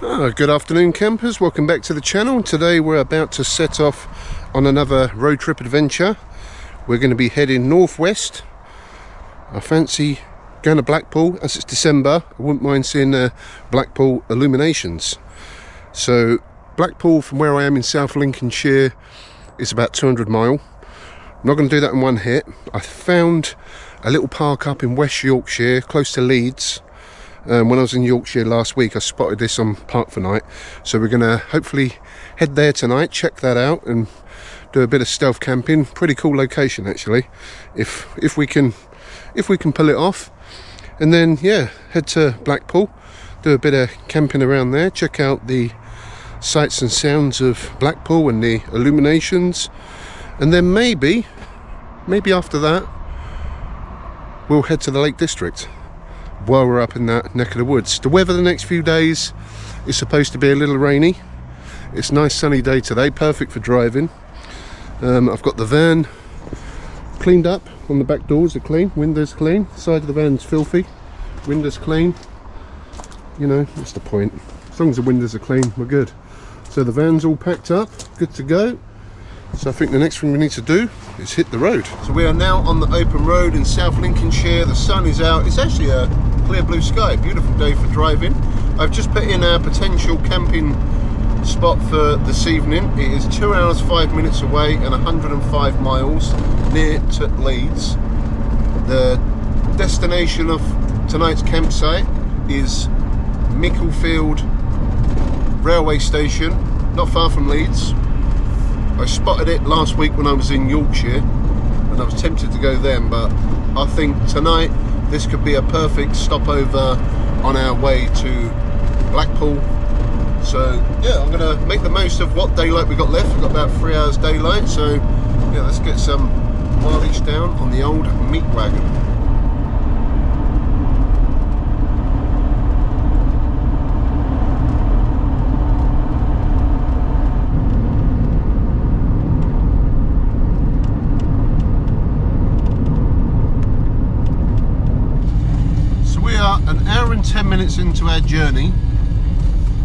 Good afternoon, campers. Welcome back to the channel. Today we're about to set off on another road trip adventure. We're going to be heading northwest. I fancy going to Blackpool. As it's December, I wouldn't mind seeing Blackpool Illuminations. So Blackpool from where I am in South Lincolnshire is about 200 mile. I'm not going to do that in one hit. I found a little park up in West Yorkshire close to Leeds. When I was in Yorkshire last week, I spotted this on Park for Night, so we're going to hopefully head there tonight, check that out and do a bit of stealth camping. Pretty cool location actually, if we can pull it off. And then yeah, head to Blackpool, do a bit of camping around there, check out the sights and sounds of Blackpool and the illuminations, and then maybe after that we'll head to the Lake District while we're up in that neck of the woods. The weather the next few days is supposed to be a little rainy. It's a nice sunny day today, perfect for driving. I've got the van cleaned up. On the back doors are clean, windows clean, side of the van's filthy, windows clean. You know, that's the point. As long as the windows are clean, we're good. So the van's all packed up, good to go. So I think the next thing we need to do is hit the road. So we are now on the open road in South Lincolnshire. The sun is out. It's actually a clear blue sky, beautiful day for driving. I've just put in our potential camping spot for this evening. It is 2 hours 5 minutes away and 105 miles near to Leeds. The destination of tonight's campsite is Micklefield Railway Station, not far from Leeds. I spotted it last week when I was in Yorkshire and I was tempted to go then, but I think tonight this could be a perfect stopover on our way to Blackpool. So yeah, I'm going to make the most of what daylight we got left. We've got about 3 hours daylight, so yeah, let's get some mileage down on the old meat wagon. An hour and 10 minutes into our journey.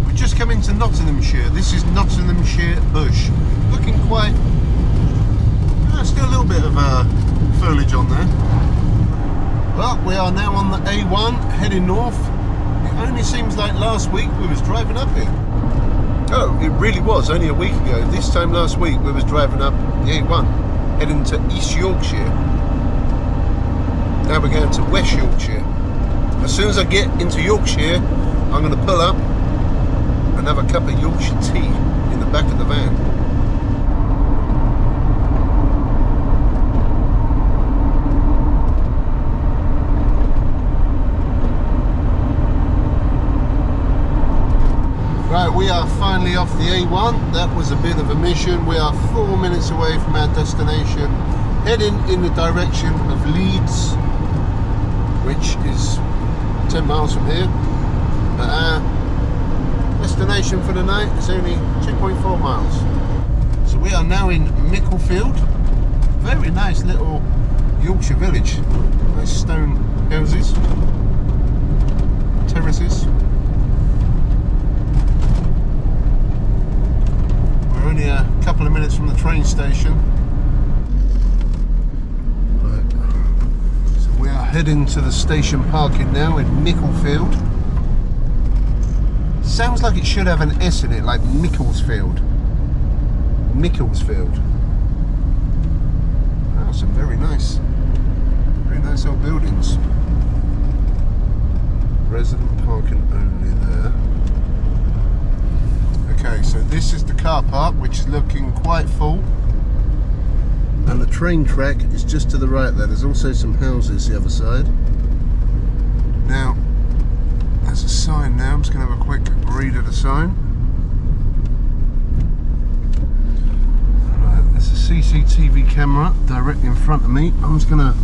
We've just come into Nottinghamshire. This is Nottinghamshire Bush. Looking quite... still a little bit of foliage on there. But we are now on the A1 heading north. It only seems like last week we was driving up here. Oh, it really was only a week ago. This time last week we was driving up the A1 heading to East Yorkshire. Now we're going to West Yorkshire. As soon as I get into Yorkshire, I'm going to pull up and have a cup of Yorkshire tea in the back of the van. Right, we are finally off the A1. That was a bit of a mission. We are 4 minutes away from our destination, heading in the direction of Leeds, which is 10 miles from here, but our destination for the night is only 2.4 miles. So we are now in Micklefield. Very nice little Yorkshire village. Nice stone houses, terraces. We're only a couple of minutes from the train station. We are heading to the station parking now in Micklefield. Sounds like it should have an S in it, like Micklefield. Micklefield. Wow, some very nice old buildings. Resident parking only there. Okay, so this is the car park, which is looking quite full. And the train track is just to the right there. There's also some houses the other side. Now, there's a sign now. I'm just going to have a quick read of the sign. Right, there's a CCTV camera directly in front of me. I'm just going to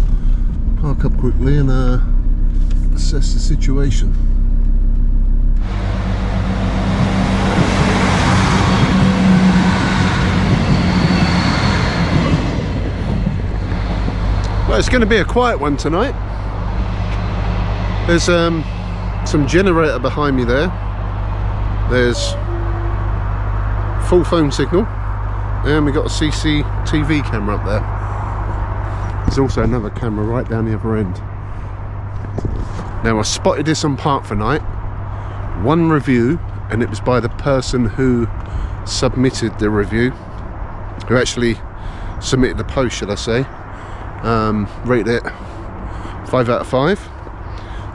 park up quickly and assess the situation. Well, it's going to be a quiet one tonight. There's some generator behind me there. There's full phone signal, and we got a CCTV camera up there. There's also another camera right down the other end. Now I spotted this on Park for Night, one review, and it was by the person who submitted the review, who actually submitted the post, should I say. Rated it 5 out of 5.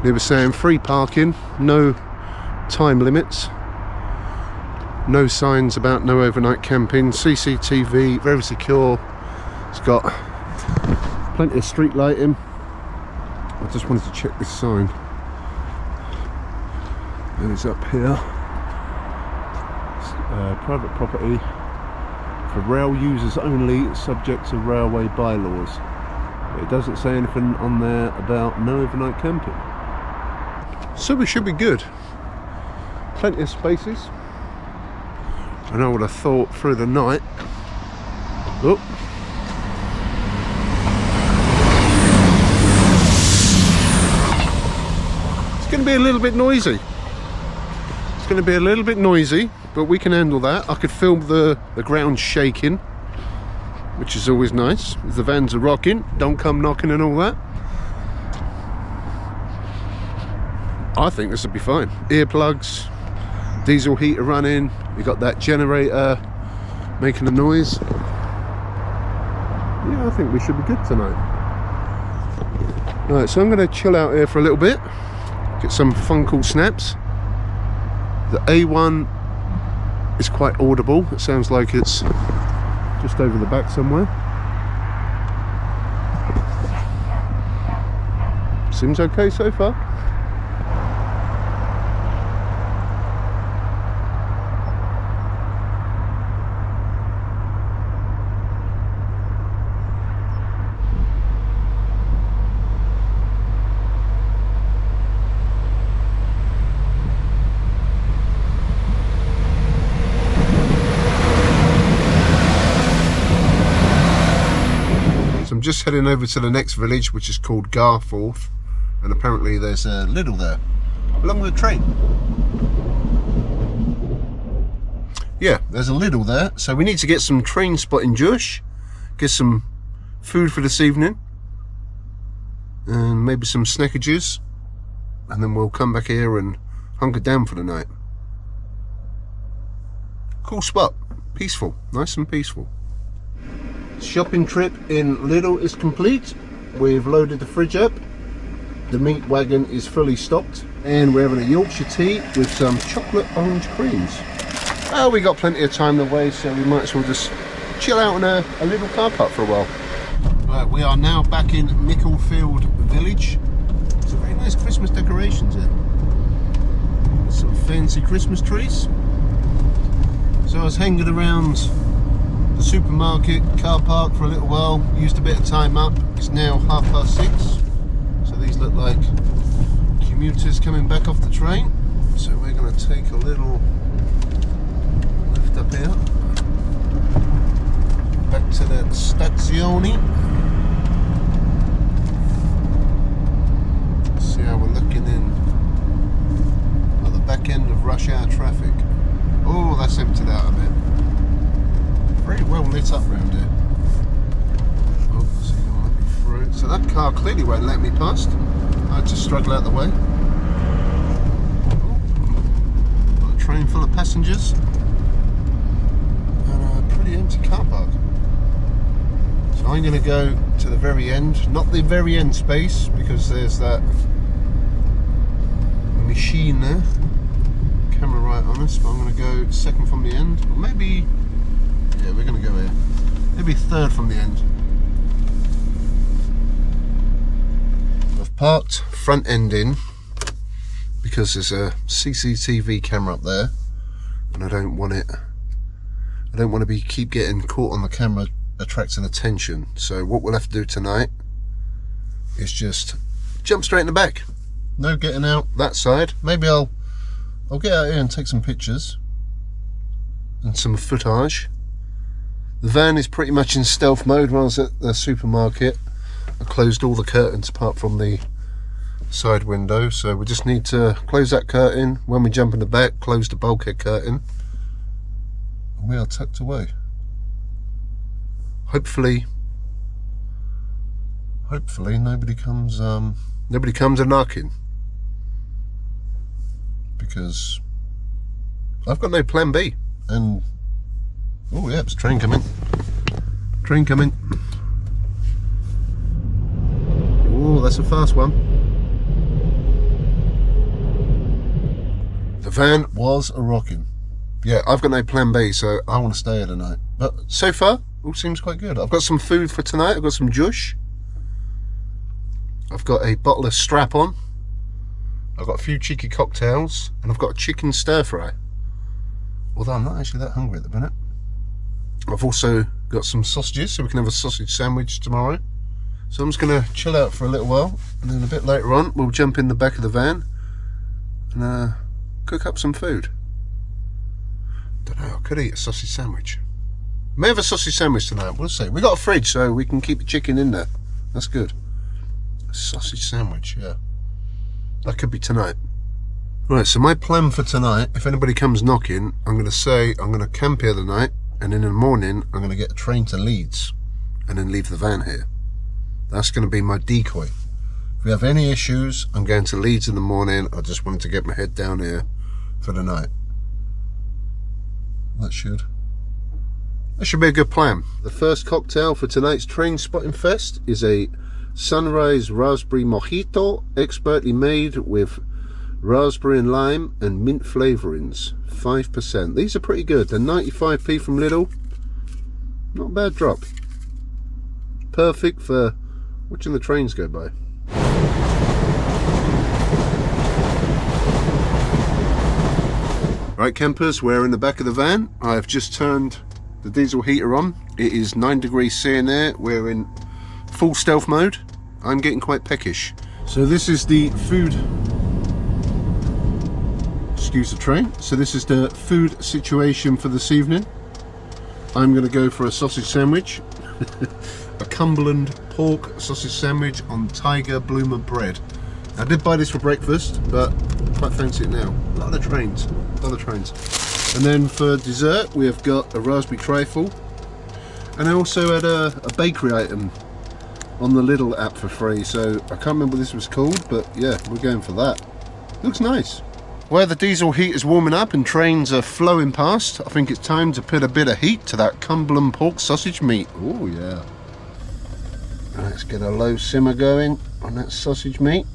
They were saying free parking, no time limits, no signs about no overnight camping, CCTV, very secure. It's got plenty of street lighting. I just wanted to check this sign, and it's up here. Private property for rail users only, subject to railway bylaws. But it doesn't say anything on there about no overnight camping, so we should be good. Plenty of spaces, and I would have thought through the night. Oh, it's going to be a little bit noisy. It's going to be a little bit noisy, but we can handle that. I could feel the ground shaking, which is always nice. If the vans are rocking, don't come knocking and all that. I think this will be fine. Earplugs, diesel heater running, we got that generator making a noise. Yeah, I think we should be good tonight. Alright, so I'm going to chill out here for a little bit, get some fun cool snaps. The A1 is quite audible. It sounds like it's just over the back somewhere. Seems okay so far. Just heading over to the next village, which is called Garforth, and apparently there's a Lidl there along with a train. Yeah, there's a Lidl there, so we need to get some train spotting Josh, get some food for this evening, and maybe some snackages, and then we'll come back here and hunker down for the night. Cool spot, peaceful, nice and peaceful. Shopping trip in Lidl is complete. We've loaded the fridge up, the meat wagon is fully stocked, and we're having a Yorkshire tea with some chocolate orange creams. Well, we got plenty of time away, so we might as well just chill out in a little car park for a while. Right, we are now back in Micklefield village. Some very nice Christmas decorations here. Some fancy Christmas trees. So I was hanging around the supermarket car park for a little while, used a bit of time up. It's now 6:30, so these look like commuters coming back off the train. So we're going to take a little lift up here back to the stazione. See how we're looking in at the back end of rush hour traffic. Oh, that's emptied out a bit. Very well lit up round here. Oh, so you're gonna let me through. So that car clearly won't let me past. I had to struggle out the way. Oh, got a train full of passengers and a pretty empty car park. So I'm going to go to the very end, not the very end space, because there's that machine there. Camera right on us, but I'm going to go second from the end, or maybe. Yeah, we're going to go here. Maybe third from the end. I've parked front end in because there's a CCTV camera up there, and I don't want it. I don't want to keep getting caught on the camera, attracting attention. So what we'll have to do tonight is just jump straight in the back. No getting out that side. Maybe I'll get out here and take some pictures and some footage. The van is pretty much in stealth mode. When I was at the supermarket, I closed all the curtains apart from the side window, so we just need to close that curtain. When we jump in the back, close the bulkhead curtain, and we are tucked away. Hopefully nobody comes a knocking, because I've got no plan B. And oh yeah, it's a train coming. Oh, that's a fast one. The van was a rocking. Yeah, I've got no plan B, so I want to stay here tonight. But so far, all seems quite good. I've got some food for tonight. I've got some juice. I've got a bottle of strap-on. I've got a few cheeky cocktails, and I've got a chicken stir-fry. Although I'm not actually that hungry at the minute. I've also got some sausages, so we can have a sausage sandwich tomorrow. So I'm just going to chill out for a little while, and then a bit later on we'll jump in the back of the van and cook up some food. Don't know, I could eat a sausage sandwich. May have a sausage sandwich tonight, we'll see. We got a fridge, so we can keep the chicken in there. That's good. A sausage sandwich, yeah. That could be tonight. Right, so my plan for tonight, if anybody comes knocking, I'm going to say I'm going to camp here the night, and in the morning I'm going to get a train to Leeds and then leave the van here. That's going to be my decoy. If we have any issues, I'm going to Leeds in the morning. I just wanted to get my head down here for the night. That should be a good plan. The first cocktail for tonight's train spotting fest is a sunrise raspberry mojito, expertly made with raspberry and lime and mint flavourings, 5%. These are pretty good. They're 95p from Lidl. Not a bad drop. Perfect for watching the trains go by. Right, campers, we're in the back of the van. I've just turned the diesel heater on. It is 9 degrees C in there. We're in full stealth mode. I'm getting quite peckish. So this is the food, excuse the train. So this is the food situation for this evening. I'm going to go for a sausage sandwich. A Cumberland pork sausage sandwich on tiger bloomer bread. I did buy this for breakfast, but I quite fancy it now. A lot of trains. And then for dessert, we have got a raspberry trifle. And I also had a bakery item on the Lidl app for free. So I can't remember what this was called, but yeah, we're going for that. Looks nice. Where the diesel heat is warming up and trains are flowing past, I think it's time to put a bit of heat to that Cumberland pork sausage meat. Oh yeah. Let's get a low simmer going on that sausage meat.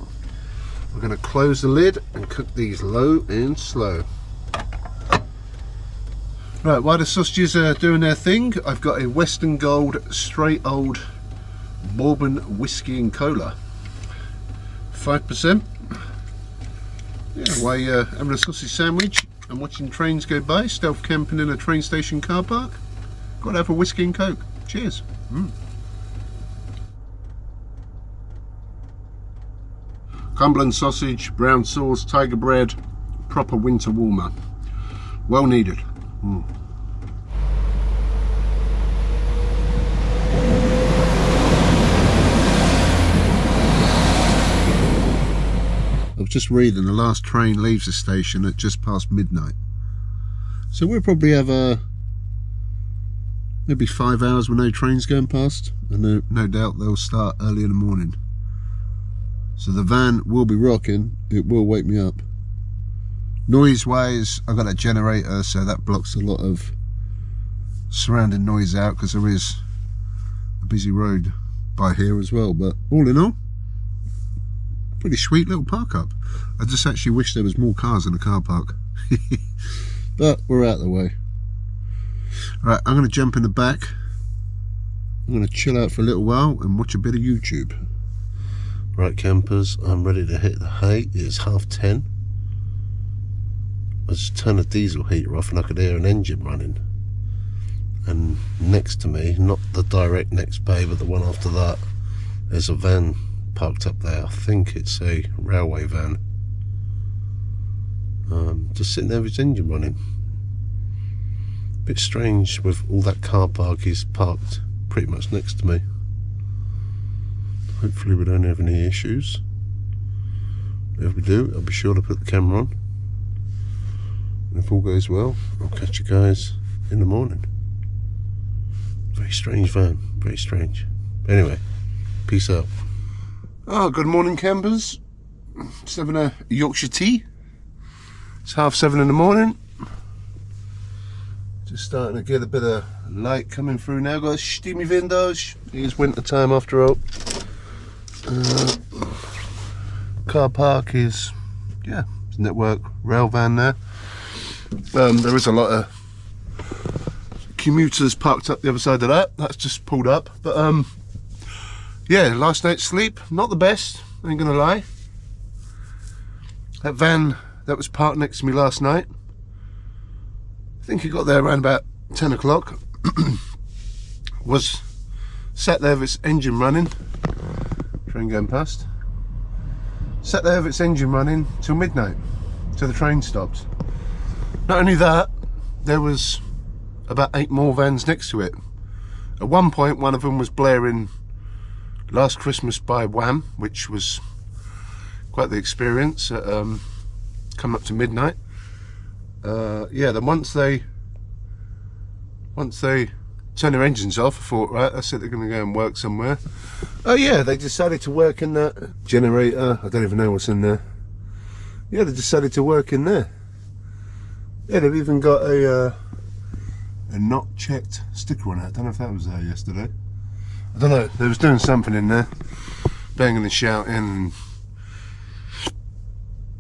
We're going to close the lid and cook these low and slow. Right, while the sausages are doing their thing, I've got a Western Gold straight old bourbon whiskey and cola. 5%. Yeah, while you're having a sausage sandwich and watching trains go by, stealth camping in a train station car park, got to have a whiskey and coke. Cheers. Cumberland sausage, brown sauce, tiger bread, proper winter warmer. Well needed. I was just reading the last train leaves the station at just past midnight. So we'll probably have maybe 5 hours with no trains going past, and no doubt they'll start early in the morning. So the van will be rocking, it will wake me up. Noise wise, I've got a generator, so that blocks a lot of surrounding noise out, because there is a busy road by here as well. But all in all, pretty sweet little park up. I just actually wish there was more cars in the car park. But we're out of the way. Right, I'm going to jump in the back. I'm going to chill out for a little while and watch a bit of YouTube. Right, campers, I'm ready to hit the hay. It's 10:30. I just turned the diesel heater off and I could hear an engine running. And next to me, not the direct next bay, but the one after that, there's a van parked up there. I think it's a railway van. Just sitting there with its engine running. Bit strange with all that car park is parked pretty much next to me. Hopefully we don't have any issues. If we do, I'll be sure to put the camera on. And if all goes well, I'll catch you guys in the morning. Very strange van, very strange. Anyway, peace out. Oh, good morning, campers. Just having a Yorkshire tea. It's 7:30 in the morning. Just starting to get a bit of light coming through now. Got steamy windows. It is winter time after all. Car park is, yeah, network rail van there. There is a lot of commuters parked up the other side of that. That's just pulled up. But yeah, last night's sleep, not the best, ain't gonna lie. That van that was parked next to me last night, I think he got there around about 10 o'clock. Was sat there with its engine running. Train going past. Sat there with its engine running till midnight, till the train stopped. Not only that, there was about 8 more vans next to it. At one point, one of them was blaring Last Christmas by Wham, which was quite the experience. Come up to midnight. Yeah, then once they turned their engines off, I thought, right, that's it, they're going to go and work somewhere. Oh yeah, they decided to work in that generator. I don't even know what's in there. Yeah, they decided to work in there. Yeah, they've even got a not checked sticker on it. I don't know if that was there yesterday. I don't know, they was doing something in there, banging and shouting and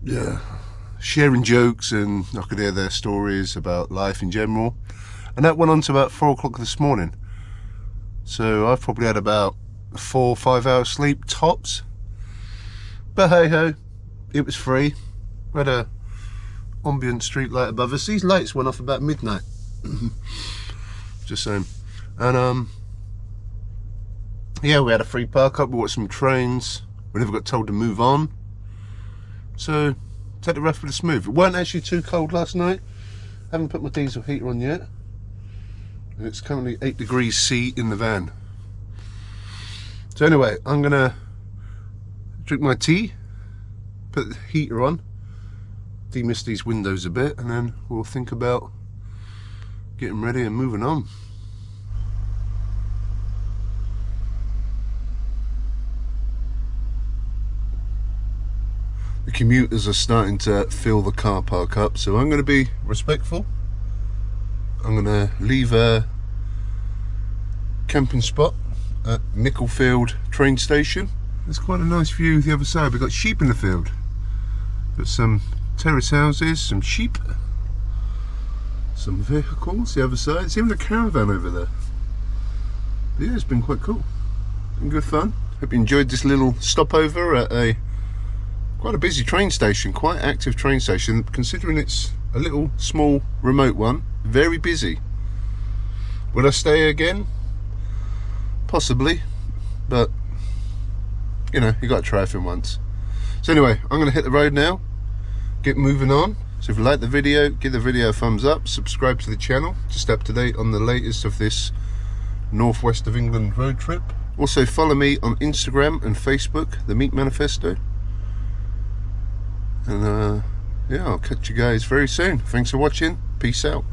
yeah, sharing jokes, and I could hear their stories about life in general. And that went on to about 4 o'clock this morning. So I've probably had about 4 or 5 hours sleep tops. But hey ho, it was free. We had a ambient street light above us. These lights went off about midnight. Just saying. And yeah, we had a free park up, we watched some trains. We never got told to move on. So take the rest with a smooth. It weren't actually too cold last night. Haven't put my diesel heater on yet. And it's currently 8 degrees C in the van. So anyway, I'm gonna drink my tea, put the heater on, demist these windows a bit, and then we'll think about getting ready and moving on. The commuters are starting to fill the car park up, so I'm going to be respectful. I'm going to leave a camping spot at Micklefield train station. There's quite a nice view the other side. We've got sheep in the field. Got some terrace houses, some sheep, some vehicles the other side. There's even a caravan over there. But yeah, it's been quite cool. Been good fun. Hope you enjoyed this little stopover at quite a busy train station, quite active train station, considering it's a little small remote one. Very busy. Would I stay again? Possibly, but you know, you got to try everything once. So anyway, I'm going to hit the road now, get moving on. So if you like the video, give the video a thumbs up, subscribe to the channel, just up to date on the latest of this northwest of England road trip. Also follow me on Instagram and Facebook, the Manifesto. And yeah, I'll catch you guys very soon. Thanks for watching. Peace out.